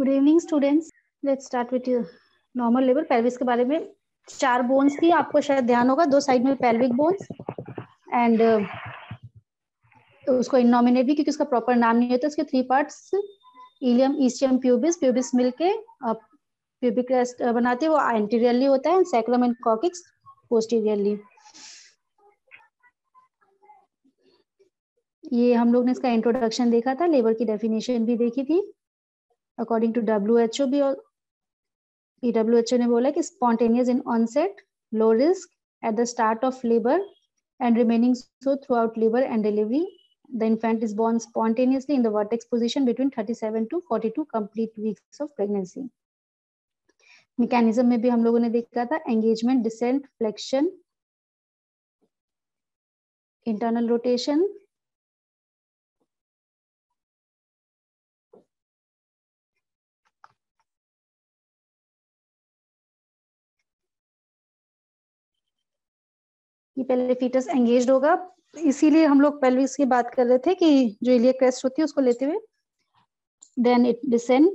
Good evening students, let's start with normal labour. Pelvis के बारे में 4 बोन्स थी, आपको शायद ध्यान होगा। 2 साइड में पेल्विक बोन्स एंड उसको इननॉमिनेट भी क्योंकि उसका प्रॉपर नाम नहीं होता। उसके 3 पार्ट्स, इलियम, ईस्टियम, प्यूबिस। प्यूबिस मिलके प्यूबिक क्रेस्ट बनाते हैं, वो एंटीरियरली होता है। Sacrum and coccyx posteriorly. ये हम लोग ने इसका इंट्रोडक्शन देखा था, लेबर की डेफिनेशन भी देखी थी। अकॉर्डिंग टू WHO भी, और WHO ने बोला कि spontaneous in onset, low risk at the start of labour and remaining so throughout labor and delivery. The infant is born spontaneously in the vertex position between 37 to 42 complete weeks of pregnancy. Mechanism में भी हम लोगों ने देखा था engagement, descent, flexion, internal rotation, ये पहले foetus engaged होगा, इसीलिए हम लोग पेल्विस की बात कर रहे थे कि जो इलियक क्रेस्ट होती है उसको लेते हुए देन इट डिसेंड,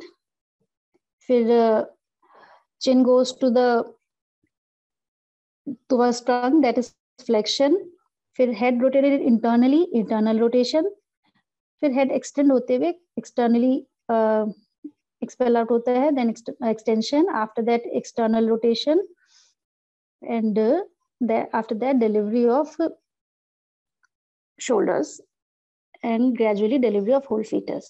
फिर chin goes to the towards tongue, that is flexion, फिर head rotated internally, internal rotation, फिर head extend होते हुए externally expel out होता है, then extension, after that external rotation, and after that delivery of shoulders and gradually delivery of whole fetus.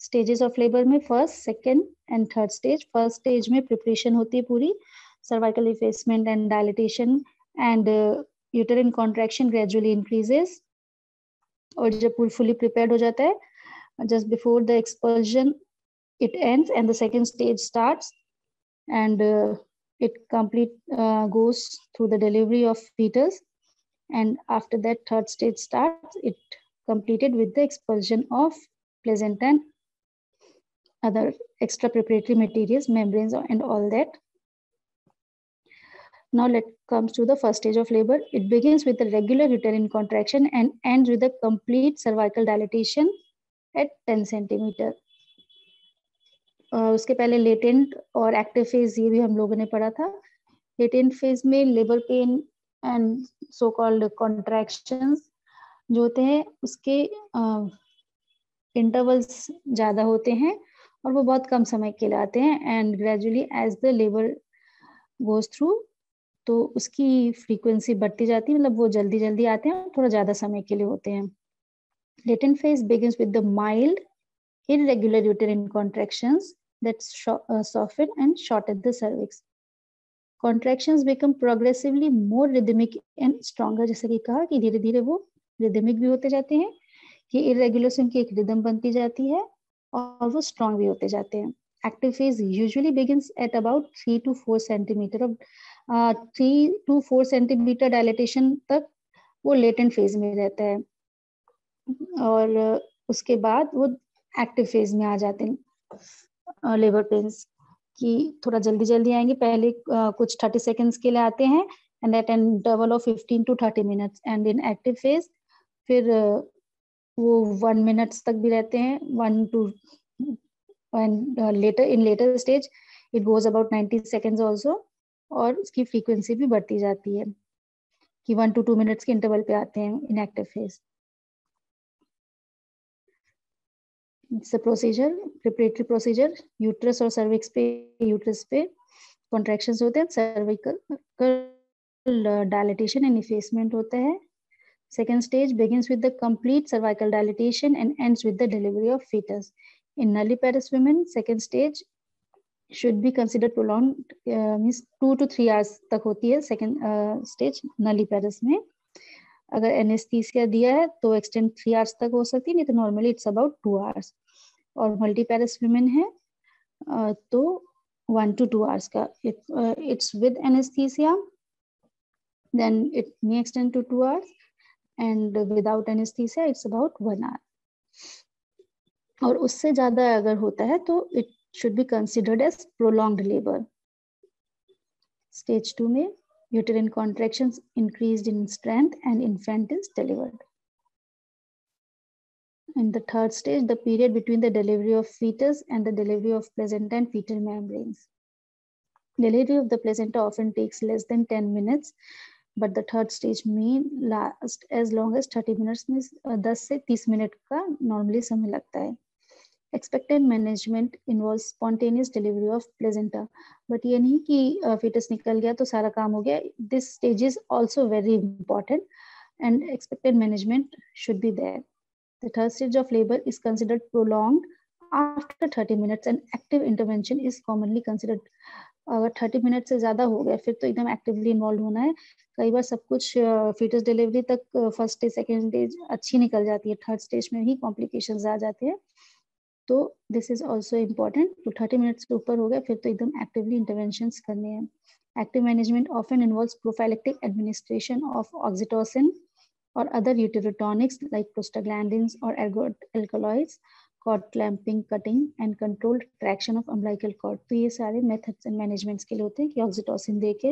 Stages of labor में first, second and third stage. First stage में preparation होती है पूरी, cervical effacement and dilatation, and uterine contraction gradually increases. और जब पूरी fully prepared हो जाता है, just before the expulsion it ends and the second stage starts, and it goes through the delivery of fetus, and after that third stage starts, it completed with the expulsion of placenta and other extra preparatory materials, membranes and all that. Now let's come to the first stage of labor. It begins with the regular uterine contraction and ends with the complete cervical dilatation at 10 centimeter. उसके पहले latent और active phase ये भी हम लोगों ने पढ़ा था। लेटेंट फेज में labour pain and so called contractions जो होते हैं उसके इंटरवल्स ज्यादा होते हैं और वो बहुत कम समय के लिए आते हैं, and gradually as the labour goes through तो उसकी फ्रीक्वेंसी बढ़ती जाती है, मतलब वो जल्दी जल्दी आते हैं और थोड़ा ज्यादा समय के लिए होते हैं। Latent phase begins with the mild irregular uterine contractions that soften and shorten the cervix. Contractions become progressively more rhythmic and stronger, जैसे कि कहा कि धीरे धीरे वो rhythmic भी होते जाते हैं, कि irregular से उनकी एक rhythm बनती जाती है और वो strong भी होते जाते हैं. Active phase usually begins at about 3 to 4 centimeter of 3 to 4 centimeter dilatation तक वो latent phase में रहता है, और उसके बाद वो एक्टिव फेज में आ जाते हैं लेबर पेन्स, कि थोड़ा जल्दी जल्दी आएंगे। पहले कुछ 30 सेकेंड्स के लिए आते हैं and at an interval of 15 to 30 minutes, and in active phase फिर वो 1 मिनट्स तक भी रहते हैं, 1 to and later in later stage it goes about 90 seconds also, और उसकी फ्रीक्वेंसी भी बढ़ती जाती है कि 1 to 2 मिनट्स के इंटरवल पे आते हैं इन active phase. It's a procedure, preparatory procedure. Uterus और सर्विक्स पे, यूट्रस पे कॉन्ट्रैक्शंस होते हैं, सर्विकल डायलेटेशन एंड इफेसमेंट होता है. Second stage begins with the complete cervical dilatation and ends with the delivery of fetus. In nulliparous women, second stage should be considered prolonged, means 2 to 3 hours तक होती है second stage nulliparous में. अगर anaesthesia दिया है तो extend 3 hours तक हो सकती है, नहीं तो नॉर्मली इट्स अबाउट 2 आवर्स. और मल्टीपैरस विमेन है तो 1 to 2 आवर्स का. It's with anaesthesia then it may extend to 2 hours, and without anaesthesia it's about 1 hour. और उससे ज्यादा अगर होता है तो it should be considered as prolonged labour. Stage 2 में uterine contractions increased in strength and infant is delivered. In the third stage, the period between the delivery of fetus and the delivery of placenta and fetal membranes. Delivery of the placenta often takes less than 10 minutes, but the third stage may last as long as 30 minutes. में 10 से 30 minute का normally समय लगता है. Expectant management involves spontaneous delivery of placenta, but ये नहीं कि fetus निकल गया तो सारा काम हो गया. This stage is also very important, and expectant management should be there. The third stage of labor is considered prolonged after 30 minutes, and active intervention is commonly considered. अगर 30 मिनट से ज्यादा हो गया फिर तो एकदम एक्टिवली इन्वॉल्व होना है. कई बार सब कुछ फीटस डिलीवरी तक फर्स्ट स्टेज सेकेंड स्टेज अच्छी निकल जाती है, थर्ड स्टेज में ही कॉम्प्लिकेशंस आ जाते हैं. तो दिस इज ऑल्सो इम्पोर्टेंट. तो 30 मिनट्स से ऊपर हो गया फिर तो एकदम एक्टिवली इंटरवेंशंस करने हैं. Active management often involves prophylactic administration of oxytocin or other uterotonics like prostaglandins or alkaloids, cord clamping, cutting and controlled traction of umbilical cord. तो ये सारे methods and managements के लिए होते हैं कि ऑक्सीटोसिन देके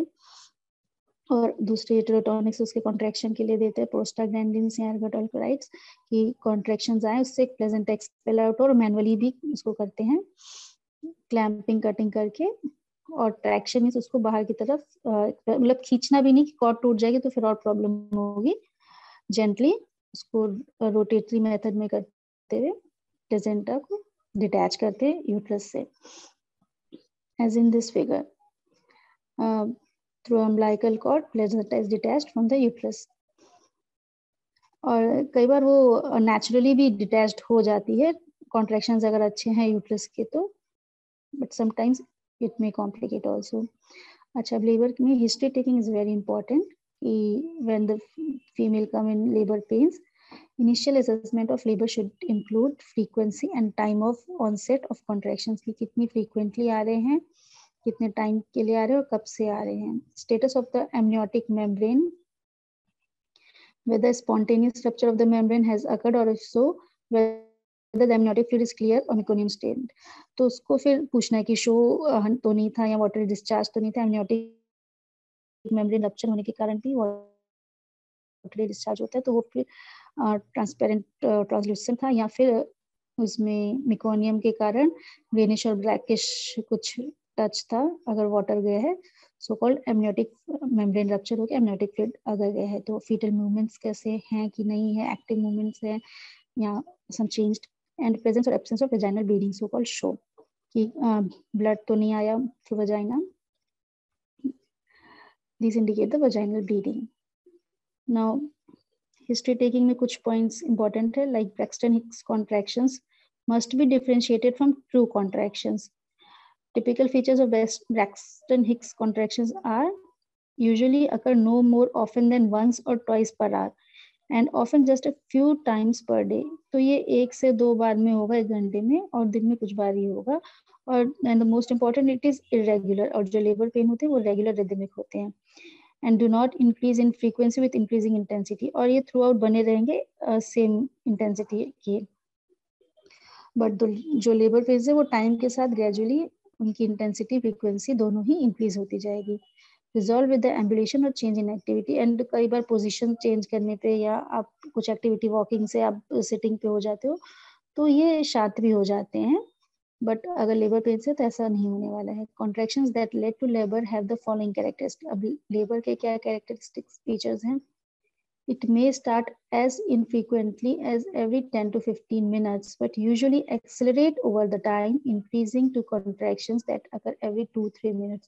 और दूसरे यूटेरोटॉनिक्स उसके कॉन्ट्रैक्शन के लिए देते हैं प्रोस्टाग्लैंडिन्स या अल्कलॉइड्स की कॉन्ट्रैक्शंस आए उससे प्लेजेंटा एक्सपेल आउट और मैनुअली भी उसको करते हैं क्लैंपिंग कटिंग करके. और ट्रैक्शन मींस उसको बाहर की तरफ मतलब खींचना भी नहीं कि कॉर्ड टूट जाएगी तो फिर और प्रॉब्लम होगी. जेंटली उसको रोटेटरी मेथड में करते हुए प्लेजेंटा को डिटैच करते हैं यूट्रस से, as in this figure. Through umbilical cord placenta is detached from the uterus. और कई बार वो नेचुरली भी डिटैच्ड हो जाती है कॉन्ट्रैक्शंस अगर अच्छे हैं यूट्रस के तो, but sometimes it may complicate also. अच्छा, लेबर में history taking is very important. When the female come in labor pains, initial assessment of labor should include frequency and time of onset of contractions कि कितनी frequently आ रहे हैं, कितने time के लिए आ रहे हैं और कब से आ रहे हैं. Status of the amniotic membrane, whether spontaneous rupture of the membrane has occurred or if so, whether the amniotic fluid is clear or meconium stained. तो उसको फिर पूछना है कि शो तो नहीं था या वाटर डिस्चार्ज तो नहीं था. amniotic मेम्ब्रेन रप्चर होने के कारण भी वाटर डिस्चार्ज होता है तो वो फिर ट्रांसपेरेंट ट्रांसलूसेंट था या फिर उसमें मिकोनियम के कारण ग्रेनिश और ब्लैकिश कुछ टच था अगर वाटर गया है. So called amniotic membrane rupture हो गया, एमनियोटिक फ्लूइड अगर गया है. तो फीटल मूवमेंट्स कैसे हैं कि नहीं है, एक्टिव मूवमेंट्स है या सम चेंज्ड, एंड प्रेजेंस और absence of vaginal bleeding so called show कि ब्लड तो नहीं आया through vagina. These indicate the vaginal bleeding. Now, history taking में कुछ points important है, like Braxton Hicks contractions must be differentiated from true contractions. Typical features of Braxton Hicks contractions are usually occur no more often than once or twice per hour and often just a few times per day. तो ये 1 से 2 बार में होगा 1 घंटे में और दिन में कुछ बार ही होगा. और and the most important it is irregular. और जो लेबर पेन होते हैं वो रेगुलर रिदमिक होते हैं and do not increase in frequency with increasing intensity. और ये थ्रू आउट बने रहेंगे सेम इंटेंसिटी के. बट जो लेबर फेज है वो टाइम के साथ ग्रेजुअली उनकी इंटेंसिटी फ्रीक्वेंसी दोनों ही इंक्रीज होती जाएगी. रिजॉल्व विद द एम्बुलेशन और चेंज इन एक्टिविटी. एंड कई बार पोजीशन चेंज करने पे या आप कुछ एक्टिविटी वॉकिंग से आप सिटिंग पे हो जाते हो तो ये शांत भी हो जाते हैं. बट अगर लेबर पेन से तो ऐसा नहीं होने वाला है. Contractions that lead to labour have the following characteristics. अब लेबर के क्या कैरेक्टरिस्टिक्स फीचर्स हैं. It may start as infrequently as every 10 to 15 minutes, but usually accelerate over the time, increasing to contractions that occur every 2-3 minutes.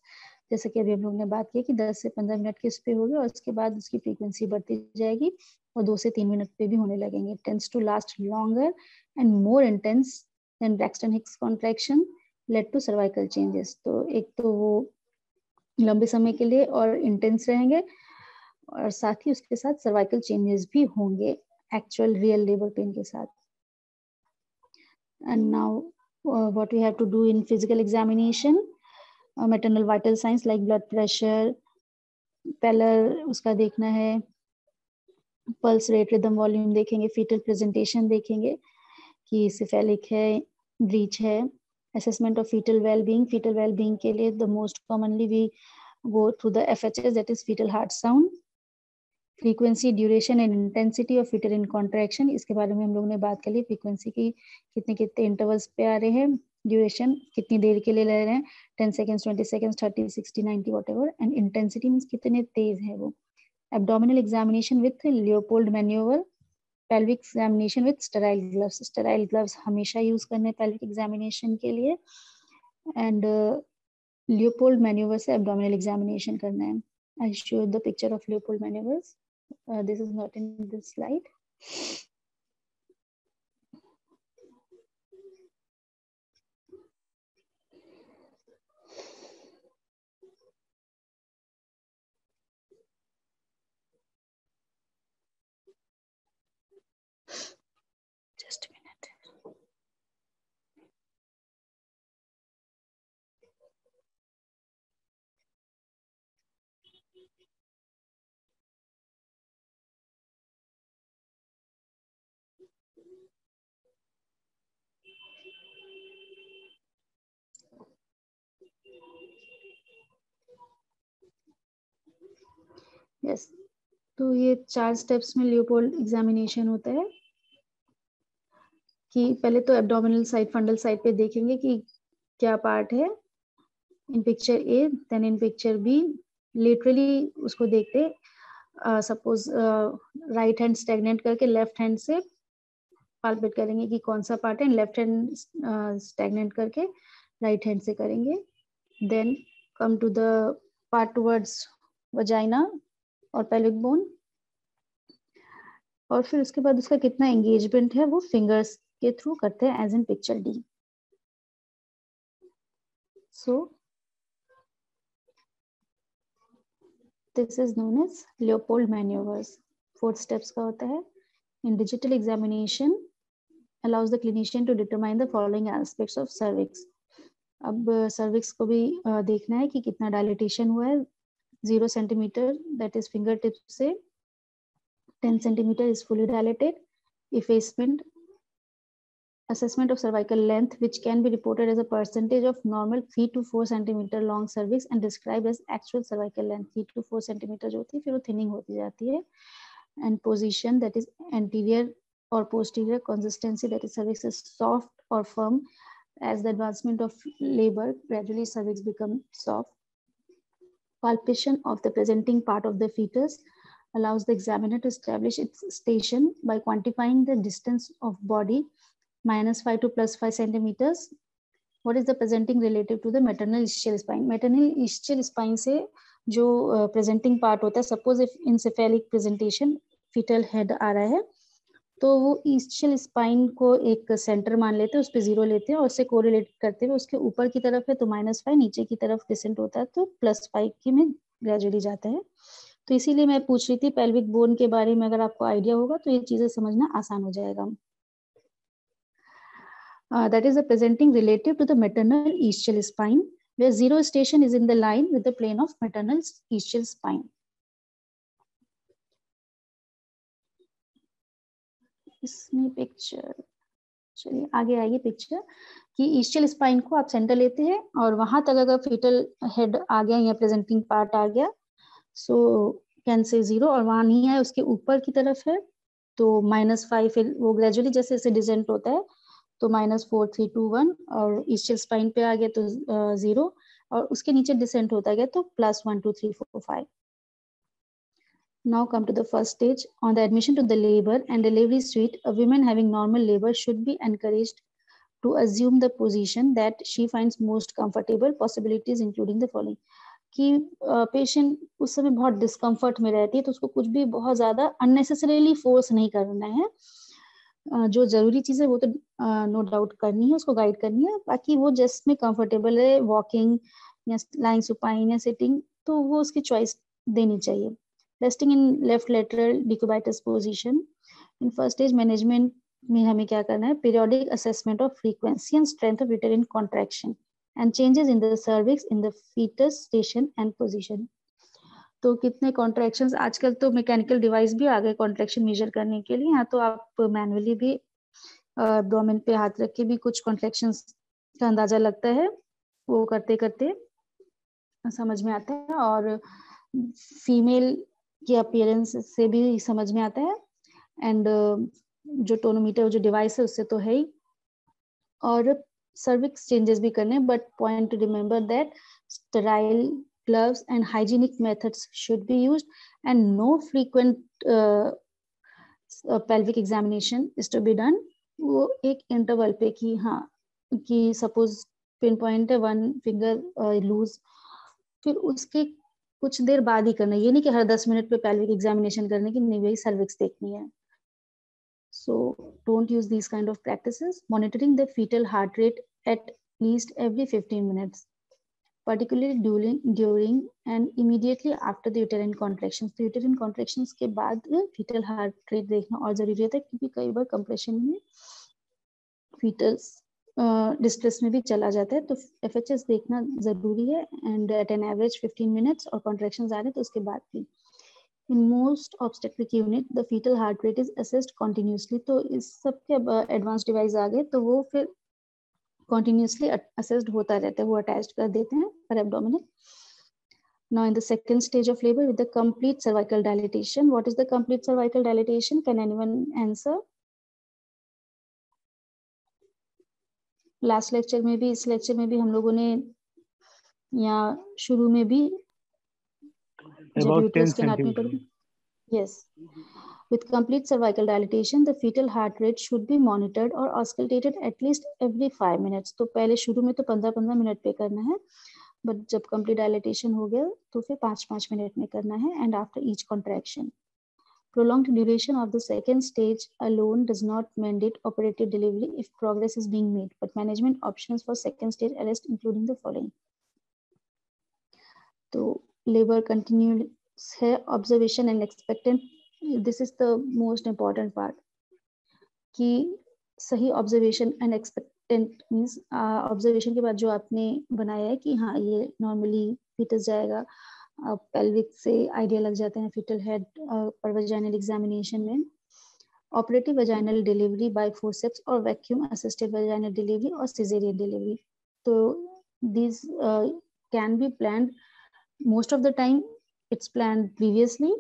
जैसे कि अभी हम लोग ने बात की कि 10 से 15 मिनट के इस पे होगी और उसके बाद उसकी फ्रीक्वेंसी बढ़ती जाएगी और 2 से 3 मिनट पे भी होने लगेंगे. Tends to last longer and more intense than Braxton Hicks contraction led to cervical changes. तो एक तो वो लंबे समय के लिए और इंटेंस रहेंगे और साथ ही उसके साथ सर्वाइकल चेंजेस भी होंगे एक्चुअल रियल लेबर पेन के साथ. And now what we have to do in physical examination. Maternal vital signs like blood pressure, pallor उसका देखना है, पल्स रेट, रिदम वॉल्यूम देखेंगे, फीटल प्रेजेंटेशन देखेंगे कि सिफेलिक है, ब्रीच है. Assessment of fetal wellbeing. Fetal wellbeing के लिए the most commonly we go through the FHS, that is fetal heart sound. Frequency, duration and intensity of uterine contraction, इसके बारे में हम लोग ने बात कर ली। फ्रीक्वेंसी की कितने कितने इंटरवल्स पे आ रहे हैं, ड्यूरेशन कितनी देर के लिए ले रहे हैं, 10 seconds, 20 seconds, 30, 60, 90 whatever, and intensity means कितने तेज है वो। Abdominal examination with Leopold manoeuvre, pelvic examination with sterile gloves. Sterile gloves हमेशा यूज करने pelvic examination के लिए, and Leopold maneuver से abdominal examination करना है. I showed the picture of Leopold maneuvers. This is not in this slide. Just a minute. Yes. तो ये 4 steps में लियोपोल्ड एग्जामिनेशन होता है कि पहले तो एब्डोमिनल साइड, फंडल साइड पे देखेंगे कि क्या पार्ट है in picture A, then in picture B literally उसको देखते, सपोज राइट हैंड स्टेगनेट करके लेफ्ट हैंड से पाल्पेट करेंगे कि कौन सा पार्ट है, लेफ्ट हैंड स्टेगनेट करके राइट हैंड से करेंगे, then come to the part towards vagina और पेल्विक बोन, और फिर उसके बाद उसका कितना एंगेजमेंट है वो फिंगर्स के थ्रू करते हैं as in picture D. So this is known as Leopold manoeuvres. 4 steps का होता है. In digital examination allows the clinician to determine the following aspects of cervix. अब cervix को भी देखना है कि कितना dilatation हुआ है. 0 centimeter that is fingertip से 10 centimeter is fully dilated. Effacement, assessment of cervical length which can be reported as a percentage of normal 3 to 4 centimeter long cervix and described as actual cervical length. 3 to 4 centimeter जो होती है फिर वो thinning होती जाती है. And position, that is anterior or posterior. Consistency, that is cervix is soft or firm. As the advancement of labor, gradually cervix becomes soft. Palpation of the presenting part of the fetus allows the examiner to establish its station by quantifying the distance of body -5 to +5 centimeters. What is the presenting relative to the maternal ischial spine? Maternal ischial spine से जो presenting part होता है, suppose if encephalic presentation fetal head आ रहा है तो वो ischial spine को एक सेंटर मान लेते हैं, उस पे 0 लेते हैं और उससे कोरिलेट करते हुए उसके ऊपर की तरफ है तो -5, नीचे की तरफ डिसेंट होता है तो +5 की में ग्रेजुअली जाता है. तो इसीलिए मैं पूछ रही थी पेल्विक बोन के बारे में, अगर आपको आइडिया होगा तो ये चीजें समझना आसान हो जाएगा. That is the presenting relative to the maternal ischial spine, where 0 station is in the line with the plane of maternal ischial spine. इसमें पिक्चर, चलिए आगे आइए पिक्चर कि ischial स्पाइन को आप सेंटर लेते हैं और वहां तक अगर फीटल हेड आ गया या प्रेजेंटिंग पार्ट आ गया सो कैन से 0, और वहां नहीं है उसके ऊपर की तरफ है तो -5, फिर वो ग्रेजुअली जैसे जैसे डिसेंट होता है तो -4, 3, 2, 1, और ischial स्पाइन पे आ गया तो 0, और उसके नीचे डिसेंट होता गया तो +1, 2, 3, 4, 5. Now come to the first stage. On the admission to the labor and delivery suite, a woman having normal labor should be encouraged to assume the position that she finds most comfortable, possibilities including the following. कि patient उस समय बहुत discomfort में रहती है तो उसको कुछ भी बहुत ज्यादा अननेसेसरीली फोर्स नहीं करना है. जो जरूरी चीज है वो तो नो डाउट करनी है, उसको गाइड करनी है, बाकी वो जस्ट में कंफर्टेबल है, वॉकिंग या लाइंग सुपाइन या सिटिंग, तो वो उसकी चॉइस देनी चाहिए. Resting in left lateral decubitus position. In first stage management में हमें क्या करना है, periodic assessment of frequency and strength of uterine contraction and changes in the cervix in the fetus station and position. तो कितने contractions, आजकल तो mechanical device भी आ गए कॉन्ट्रैक्शन मेजर करने के लिए, यहाँ तो आप मैनुअली भी एब्डोमेन पे हाथ रख के भी कुछ कॉन्ट्रैक्शंस का अंदाजा लगता है, वो करते करते समझ में आता है. और फीमेल की अपीयरेंस से भी समझ में आता है, एंड जो टोनोमीटर जो डिवाइस है उससे तो है ही, और सर्विक्स चेंजेस भी करने, but point two remember that sterile gloves and hygienic methods should be used, and no frequent pelvic examination is to be done. वो एक इंटरवल पे कि हाँ कि सपोज पिन पॉइंट है 1 फिंगर लूज, फिर उसके कुछ देर बाद ही करना, ये नहीं कि हर 10 मिनट पे पेल्विक एग्जामिनेशन करने की, नहीं वही सर्विक्स देखनी है. So don't use these kind of practices. Monitoring the fetal heart rate at least every 15 minutes, particularly during and immediately after the uterine contractions. तो uterine contractions के बाद fetal heart rate देखना और जरूरी होता है, क्योंकि कई बार compression में fetus डिस्ट्रेस में भी चला जाता है, तो FHS देखना जरूरी है, and at an average 15 minutes, और कॉन्ट्रैक्शंस आ रहे हैं तो उसके बाद भी. In most obstetric unit, the fetal heart rate is assessed continuously. तो इस सब के एडवांस डिवाइस आ गए तो वो फिर continuously assessed होता रहता है, वो अटैच्ड कर देते हैं पर abdominal. Now in the second stage of labor with the complete cervical dilatation. What is the complete cervical dilatation? Can anyone answer? Last lecture में भी, इस लेक्चर में भी हम लोगों ने या शुरू में भी जब यूट्रस के एनाटॉमी पर, yes, with complete cervical dilatation the fetal heart rate should be monitored or auscultated at least every 5 minutes. तो पहले शुरू में तो 15-15 मिनट पे करना है, बट जब complete dilatation हो गया तो फिर 5-5 मिनट में करना है, and after each contraction. Prolonged duration of the second stage alone does not mandate operative delivery if progress is being made, but management options for second stage arrest including the following. तो labor continues है, observation and expectant. This is the most important part, कि सही observation and expectant means observation के बाद जो आपने बनाया है कि हाँ ये normally fetus जाएगा, pelvic से आइडिया लग जाते हैं fetal head पर vaginal examination में. Operative vaginal delivery by forceps or vacuum assisted vaginal delivery or cesarean delivery. तो these can be planned. Most of the time it's planned previously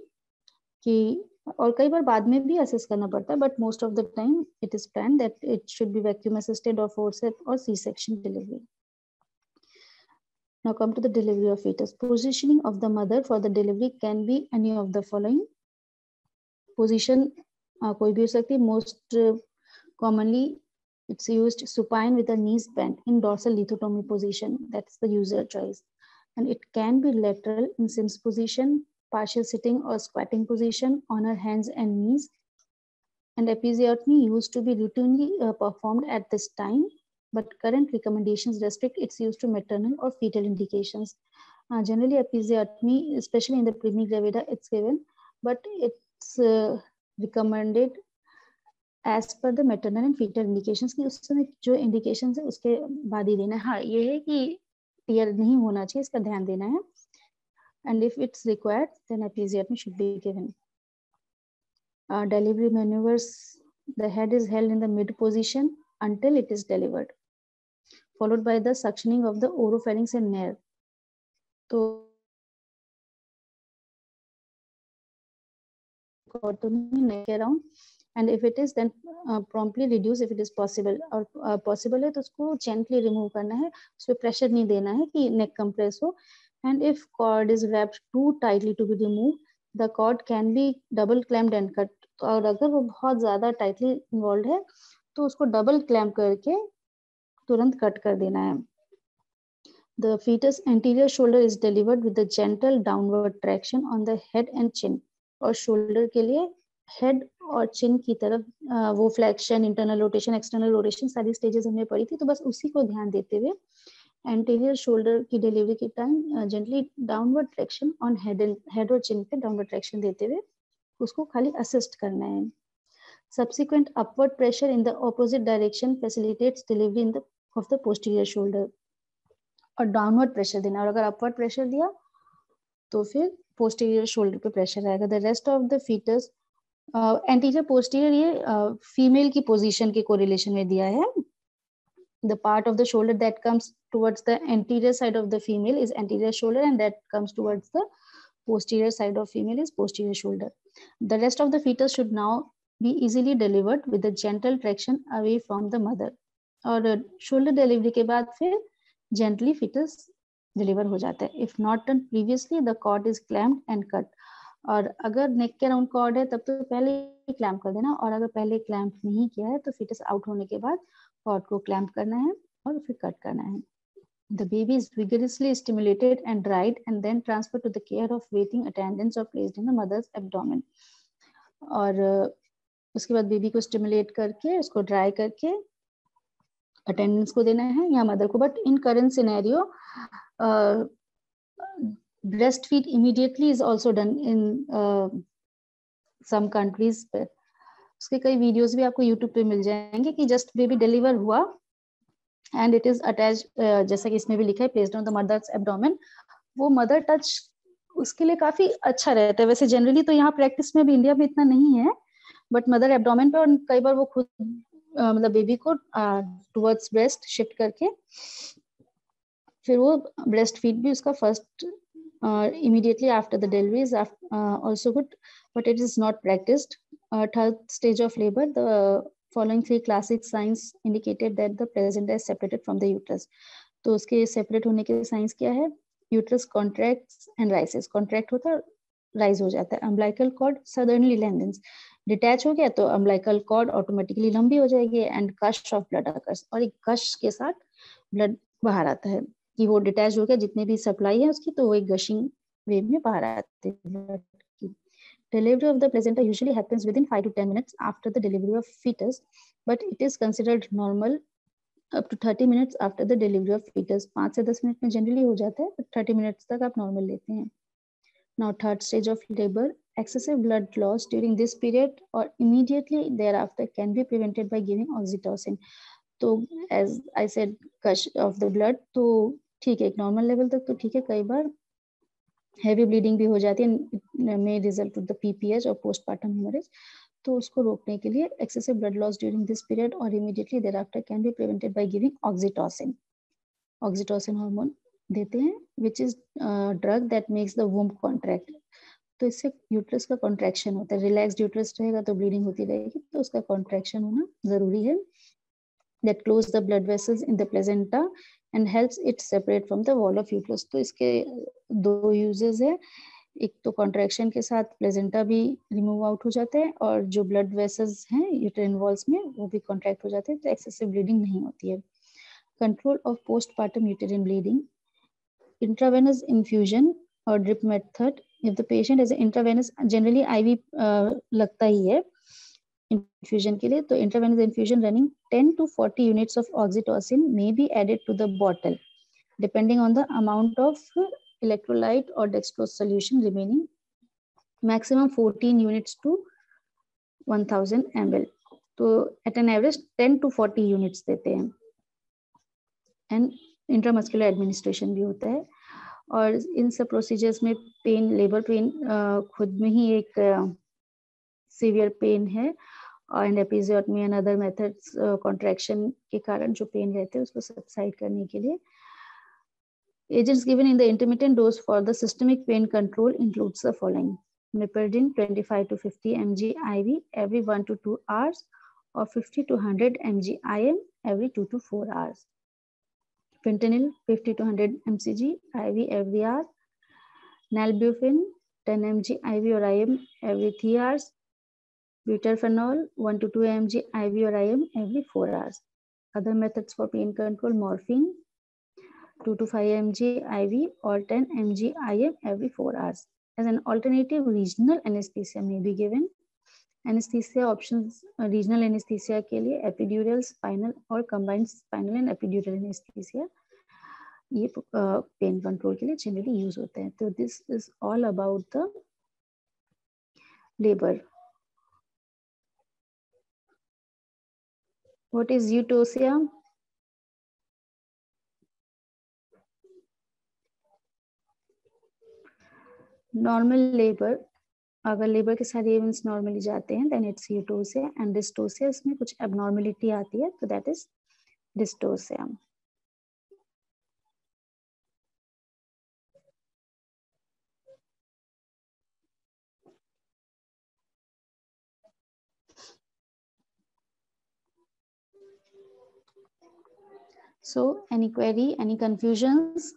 कि, और कई बार बाद में भी असेस करना पड़ता है, but most of the time it is planned that it should be vacuum assisted or forceps or C-section delivery. Now come to the delivery of fetus. Positioning of the mother for the delivery can be any of the following. Position कोई भी हो सकती है. Most commonly it's used supine with the knees bent in dorsal lithotomy position. That's the user choice. And it can be lateral in Sims position, partial sitting or squatting position on her hands and knees. And episiotomy used to be routinely performed at this time, but current recommendations restrict its use to maternal or fetal indications. Generally episiotomy, especially in the primigravida, it's given, but it's recommended as per the maternal and fetal indications, कि उस समय जो indications है उसके बाद ही देना है. हाँ ये है कि tear नहीं होना चाहिए, इसका ध्यान देना है. And if it's required, then episiotomy should be given. Delivery maneuvers, the head is held in the mid position until it is delivered, followed by the suctioning of the oropharynx and nares. तो neck around, and if it is, then promptly reduce if it is possible. और possible है तो उसको gently remove करना है, उसपे pressure नहीं देना है कि neck compress हो. And if cord is wrapped too tightly to be removed, the cord can be double clamped and cut. और अगर वो बहुत ज़्यादा tightly involved है तो उसको double clamp करके तुरंत cut कर देना है. The fetus anterior shoulder is delivered with the gentle downward traction on the head and chin. और shoulder के लिए head और chin की तरफ वो flexion, internal rotation, external rotation सारी stages हमने पढ़ी थी, तो बस उसी को ध्यान देते हुए anterior shoulder की delivery के time gently downward traction on head और chin पे downward traction देते हुए उसको खाली assist करना है. Subsequent upward pressure in the opposite direction facilitates delivery in the of the posterior shoulder. और डाउनवर्ड प्रेशर देना, और अगर अपवर्ड प्रेशर दिया तो फिर पोस्टीरियर शोल्डर पे प्रेशर आएगा. The rest of the foetus anterior posterior ये फीमेल की पोजीशन के कोरिलेशन में दिया है. The part of the shoulder that comes towards the anterior side of the female is anterior shoulder, and that comes towards the posterior side of female is posterior shoulder. The rest of the fetus should now be easily delivered with a gentle traction away from the mother. और shoulder delivery के बाद फिर gently fetus deliver हो जाता है. If not done previously, the cord is clamped and cut. और अगर नेक के अराउंड कॉर्ड है तब तो पहले ही क्लैम्प कर देना, और अगर पहले क्लैम्प नहीं किया है तो fetus आउट होने के बाद कॉर्ड को क्लैम्प करना है और फिर कट करना है. The baby is vigorously stimulated and dried and then transferred to the care of waiting attendants or placed in the mother's abdomen. और उसके बाद बेबी को स्टिमुलेट करके उसको ड्राई करके अटेंडेंट्स को देना है या मदर को. But in current scenario breast feed immediately is also done in some countries. पे उसके कई वीडियोस भी आपको यूट्यूब पे मिल जाएंगे कि जस्ट बेबी डिलीवर हुआ एंड इट इज अटैच, जैसा कि इसमें भी लिखा है, placed on the mother's abdomen. वो मदर टच उसके लिए काफी अच्छा रहता है. वैसे जनरली तो यहाँ प्रैक्टिस में भी इंडिया में इतना नहीं है, बट मदर एब्डोमेन पे, और कई बार वो खुद मतलब बेबी को टुवर्ड्स ब्रेस्ट शिफ्ट करके फिर वो ब्रेस्ट फीड भी उसका first immediately after the delivery is also good, but it is not practiced. Third stage of labor, the following three classic signs indicated that the placenta is separated from the uterus. तो उसके separate होने के signs क्या है? Uterus contracts and rises. Contract होता है, rise हो जाता है. Umbilical cord suddenly lengthens. Detach हो गया तो अम्बिलिकल कॉर्ड ऑटोमेटिकली लंबी हो जाएगी and gush of blood occurs. और एक गश के साथ ब्लड बाहर आता है कि वो डिटैच हो गया, जितने भी सप्लाई है उसकी, तो वो एक गशिंग वे में बाहर आते हैं. Delivery of the placenta usually happens within 5 to 10 minutes after the delivery of fetus, but it is considered normal up to 30 minutes after the delivery of fetus. 5 से 10 मिनट में जनरली हो जाता है, but 30 minutes तक आप normal लेते हैं. Now third stage of labor, excessive blood loss during this period or immediately thereafter can be prevented by giving oxytocin. तो as I said, gush of the blood, तो ठीक है, एक नॉर्मल लेवल तक तो ठीक है. कई बार हैवी ब्लीडिंग भी हो जाती है, may result to the PPH और पोस्टपार्टम हेमोरेज. तो उसको रोकने के लिए excessive blood loss during this period और immediately thereafter can be prevented by giving oxytocin. Oxytocin hormone देते हैं, which is drug that makes the womb contract. तो इससे यूट्रस का कॉन्ट्रैक्शन होता है. रिलैक्स्ड यूट्रस रहेगा तो ब्लीडिंग होती रहेगी, तो उसका कॉन्ट्रैक्शन होना जरूरी है. That close the blood vessels in the placenta and helps it separate from the wall of uterus. तो इसके दो यूजेस है. एक तो कॉन्ट्रैक्शन के साथ प्लेजेंटा भी रिमूव आउट हो जाते हैं, और जो ब्लड वेसल्स हैं यूटेरिन वॉल्स में वो भी कॉन्ट्रैक्ट हो जाते हैं, तो एक्सेसिव ब्लीडिंग नहीं होती है. Control of postpartum uterine bleeding, intravenous infusion और drip method. If the patient is intravenous, generally IV लगता ही है infusion के लिए, तो intravenous infusion running 10 to 40 units of oxytocin may be added to the bottle depending on the amount of electrolyte or dextrose solution remaining. Maximum 14 units to 1000 ml. तो at an average 10 to 40 units देते हैं. and intramuscular administration भी होता है. और इन सब procedures में pen, labour pain खुद में ही एक सीवियर पेन है, and episiotomy and other methods contraction के कारण जो पेन रहते हैं उसको सबसाइड करने के लिए. Agents given in the intermittent dose for the systemic pain control includes the following: Miperdin 25 to 50 mg IV every 1 to 2 hours or 50 to 100 mg IM every 2 to 4 hours. Fentanyl 50 to 100 mcg IV every hour. Nalbuphine 10 mg IV or IM every 3 hours. Buterphenol 1 to 2 mg IV or IM every 4 hours. Other methods for pain control: morphine 2 to 5 mg IV or 10 mg IM every 4 hours. As an alternative, regional anesthesia may be given. Anesthesia options: regional anesthesia के लिए epidural, spinal और combined spinal and epidural anesthesia ये pain control के लिए generally use होते हैं. तो this is all about the labour. What is eutosia? Normal labor. अगर लेबर के सारे इवेंट्स नॉर्मली जाते हैं then it's eutocia. And dystocia, इसमें कुछ एबनॉर्मलिटी आती है, तो that is dystocia. So any query, any confusions?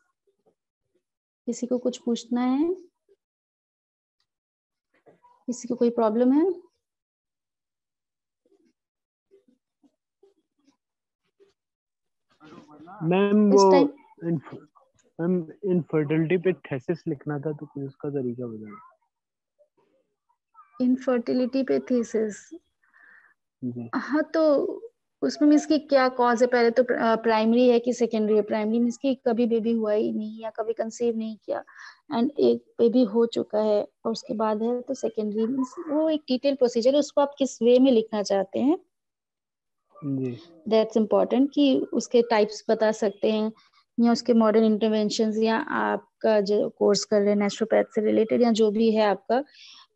किसी को कुछ पूछना है? किसी को कोई प्रॉब्लम है? मैम वो मैम इनफर्टिलिटी पे थीसिस लिखना था तो कुछ उसका तरीका बताएं। इनफर्टिलिटी पे थीसिस, जी हाँ तो उसमें मीन्स की क्या कॉज है, पहले तो प्राइमरी है कि सेकेंडरी है? प्राइमरी मीन्स की कभी बेबी हुआ ही नहीं या कभी कंसीव नहीं किया एंड एक बेबी हो चुका है और उसके बाद है, तो सेकेंडरी मीन्स वो एक डिटेल प्रोसीजर है, उसको आप किस वे में लिखना चाहते हैं, जी दैट्स इम्पोर्टेंट, कि उसके टाइप्स बता सकते हैं या उसके मॉडर्न इंटरवेंशंस या आपका जो कोर्स कर रहे हैं नेचुरोपैथ से रिलेटेड या जो भी है आपका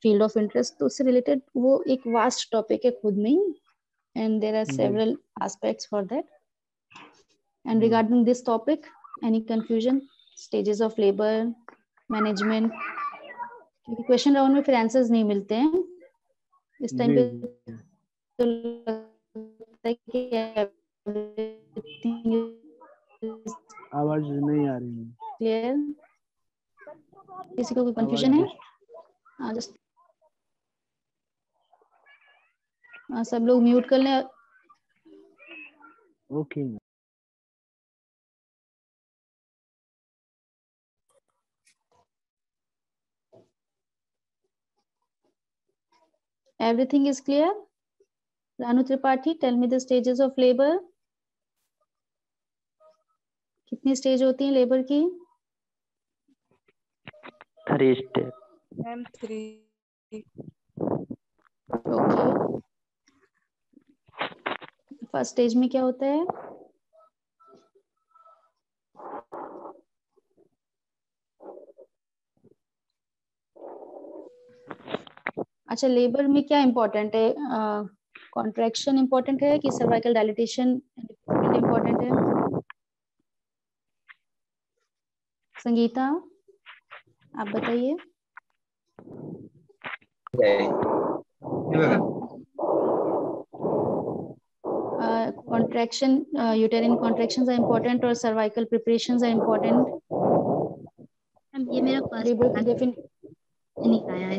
फील्ड ऑफ इंटरेस्ट, तो उससे रिलेटेड वो एक वास्ट टॉपिक है खुद में ही, and there are several aspects for that. And regarding this topic, any confusion? Stages of labor, management, क्योंकि क्वेश्चन राउंड में फिर आंसर्स नहीं मिलते हैं इस टाइम जी पे, तो लगता है कि everything is आवाज नहीं आ रही है। clear. किसी को कोई कंफ्यूजन है? हाँ जस्ट सब लोग म्यूट कर लें। Okay Everything is clear. Ranu Tripathi, tell me the stages of labor. कितनी स्टेज होती है लेबर की? 3 step. Ma'am 3। Okay, first stage में क्या होता है? अच्छा, लेबर में क्या इम्पोर्टेंट है? कॉन्ट्रैक्शन इम्पोर्टेंट है कि सर्वाइकल डायलिटेशन इम्पोर्टेंट है? संगीता, आप बताइए। Contraction, uterine contractions are important और सर्वाइकल प्रिपरेशंस आर इम्पोर्टेंट। ये मेरा फर्स्ट लेबर की डेफिनेशन नहीं आया है।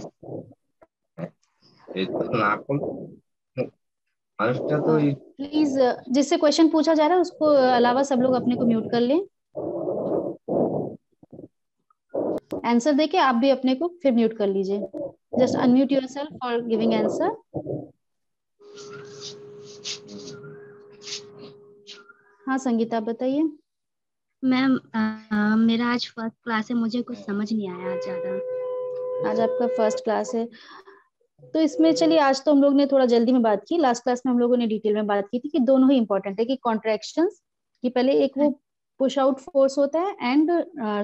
प्लीज जिससे क्वेश्चन पूछा जा रहा है उसको अलावा सब लोग अपने को म्यूट कर लें। आंसर देके आप भी अपने को फिर म्यूट कर लीजिए। Just unmute yourself for giving answer. हाँ संगीता, आप बताइए। मैम मेरा आज फर्स्ट क्लास है, मुझे कुछ समझ नहीं आया आज ज्यादा। आज आपका फर्स्ट क्लास है, तो इसमें चलिए आज तो हम लोग ने थोड़ा जल्दी में बात की, लास्ट क्लास में हम लोगों ने डिटेल में बात की थी कि दोनों ही इंपॉर्टेंट है, कि कॉन्ट्रैक्शंस की पहले एक वो पुश आउट फोर्स होता है and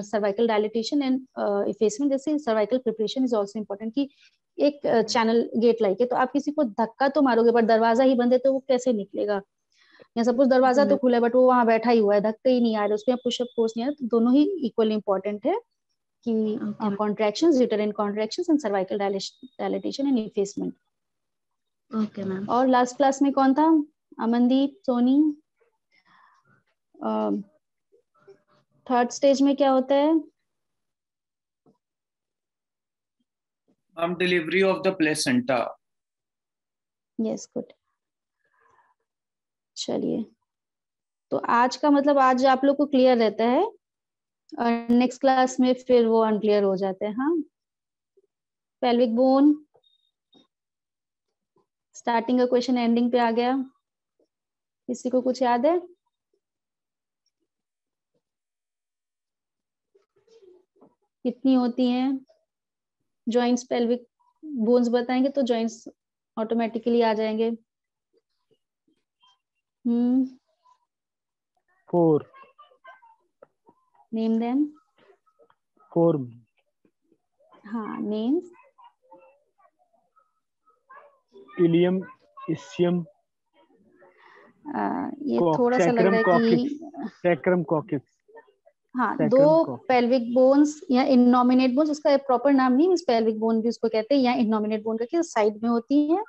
cervical dilatation and effacement, जैसे cervical preparation is also important, कि एक चैनल गेट लाइक है तो आप किसी को धक्का तो मारोगे बट दरवाजा ही बंद है तो वो कैसे निकलेगा, या सपोज दरवाजा तो खुला है बट वो वहां बैठा ही हुआ है, धक्का ही नहीं आ रहा, उसमें पुशअप फोर्स नहीं आ रहा, तो दोनों ही इक्वली इंपॉर्टेंट है कि contractions, uterine contractions and cervical dilatation and effacement. Okay ma'am. और लास्ट क्लास में कौन था? अमनदीप, सोनी। थर्ड स्टेज में क्या होता है? Delivery of the placenta. Yes, good. चलिए, तो आज का मतलब आज आप लोग को क्लियर रहता है और नेक्स्ट क्लास में फिर वो अनक्लियर हो जाते हैं। हाँ, पेल्विक बोन स्टार्टिंग का क्वेश्चन एंडिंग पे आ गया, किसी को कुछ याद है? कितनी होती हैं जॉइंट्स? पेल्विक बोन्स बताएंगे तो जॉइंट्स ऑटोमेटिकली आ जाएंगे। 4 नेम देम। 4 हाँ, नेम्स। इलियम, इस्चियम, ये थोड़ा सा लग रहा है कि सैक्रम कॉक्सिस। हाँ, दो पेल्विक बोन्स या इनोमिनेट बोन्स, उसका प्रॉपर नाम नहीं, पेल्विक बोन भी उसको कहते हैं, या इनोमिनेट बोन करके साइड में होती है,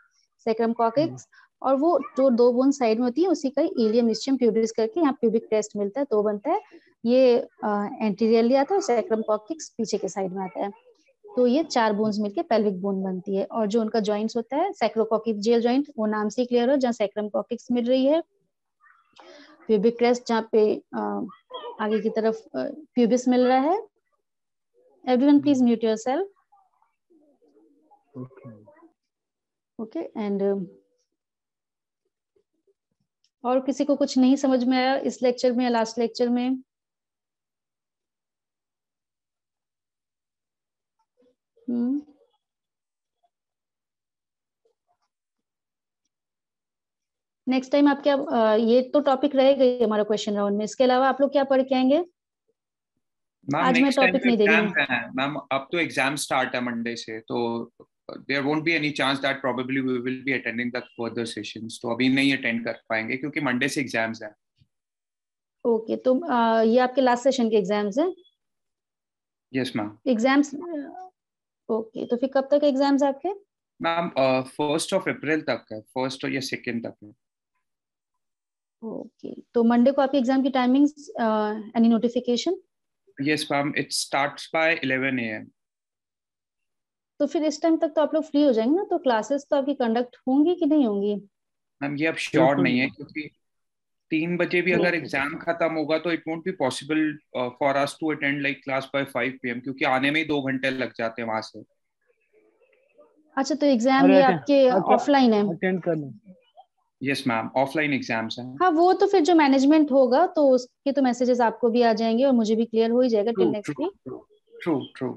सैक्रम कॉक्सिस, और वो जो दो बोन साइड में होती है उसी का इलियम इस्चियम प्यूबिस करके यहाँ प्यूबिक क्रेस्ट मिलता है तो बनता है। ये एंटीरियरली आता है, सैक्रम कॉक्सिक्स पीछे के साइड में आता है। तो ये 4 बोन्स मिलके पेल्विक बोन बनती है। और जो उनका जॉइंट्स होता है सैक्रोकॉक्सियल जॉइंट, वो नाम से क्लियर हो, जहाँ सैक्रम कॉक्सिक्स मिल रही है, प्यूबिक क्रेस्ट जहाँ पे आगे की तरफ प्यूबिस मिल रहा है। Everyone please mute yourself. Okay and और किसी को कुछ नहीं समझ में आया इस लेक्चर में या लास्ट लेक्चर में? नेक्स्ट टाइम आप क्या ये तो टॉपिक रहेगा ही हमारा क्वेश्चन राउंड में, इसके अलावा आप लोग क्या पढ़ के आएंगे? आज मैं टॉपिक नहीं दे रही हूँ मैम। अब तो एग्जाम स्टार्ट है मंडे से, तो there won't be any chance that probably we will be attending the further sessions. तो अभी नहीं अटेंड कर पाएंगे क्योंकि मंडे से एग्जाम्स हैं। ओके तो ये आपके लास्ट सेशन के एग्जाम्स हैं? Yes ma'am. एग्जाम्स ओके, तो फिर कब तक एग्जाम्स आपके? मैम 1 अप्रैल तक है, 1 या 2 तक है। ओके तो मंडे को आपके एग्जाम की timings any notification? Yes ma'am, it starts by 11 AM। तो फिर इस टाइम तक तो आप लोग फ्री हो जाएंगे ना, तो क्लासेस तो आपकी कंडक्ट होंगी कि नहीं होंगी? मैम ये अब श्योर नहीं है क्योंकि 3 बजे भी अगर एग्जाम खत्म होगा तो it won't be possible for us to attend like class by 5 PM क्योंकि आने में ही 2 घंटे लग जाते हैं वहां से। अच्छा तो एग्जाम ये आपके ऑफलाइन है? अटेंड करना। यस मैम, ऑफलाइन एग्जाम्स हैं। हाँ वो तो फिर जो मैनेजमेंट होगा तो उसके तो मैसेजेस आपको भी आ जाएंगे और मुझे भी क्लियर हो ही जाएगा till next week. True.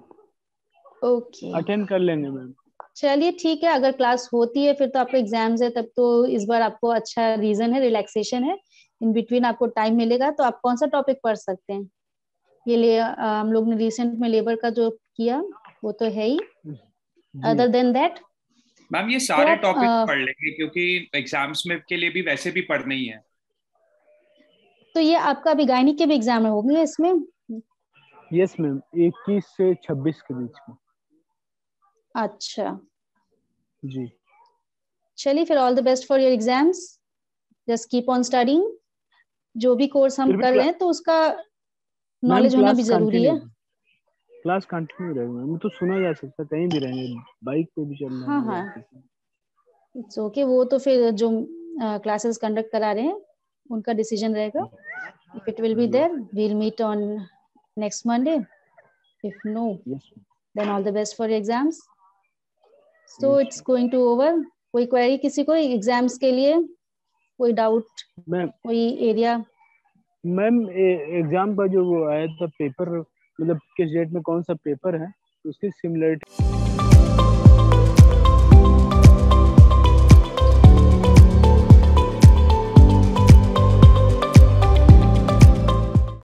Okay attend कर लेंगे मैम। चलिए ठीक है, अगर क्लास होती है फिर तो आपको एग्जाम्स है, तब तो इस बार आपको अच्छा रीजन है, रिलैक्सेशन है, इन बिटवीन आपको टाइम मिलेगा। तो आप कौन सा टॉपिक पढ़ सकते हैं? ये हम लोग ने रिसेंट में लेबर का जो किया वो तो है ही। अदर देन दैट मैम ये सारे टॉपिक पढ़ लेंगे क्योंकि एग्जाम्स में के लिए भी वैसे भी पढ़ने ही है। तो ये आपका अभी गायनी के भी एग्जाम होंगे इसमें? यस मैम, 21 से 26 के बीच में। अच्छा जी चलिए फिर all the best for your exams, just keep on studying. जो भी कोर्स हम कर रहे हैं तो उसका नॉलेज होना भी जरूरी है। क्लास कंटिन्यू रहेगा मैम, तो सुना जा सकता, कहीं भी रहेंगे, बाइक पे भी चलना है। हाँ इट्स ओके, वो तो फिर जो क्लासेस कंडक्ट करा रहे हैं उनका डिसीजन रहेगा। If it will be there we will meet on next Monday, if no then all the best for exams. So it's going to over. कोई क्वेरी किसी को एग्जाम्स के लिए? कोई डाउट, कोई एरिया? मैम एग्जाम का जो वो आया था पेपर, मतलब किस डेट में कौन सा पेपर है उसकी सिमिलरिटी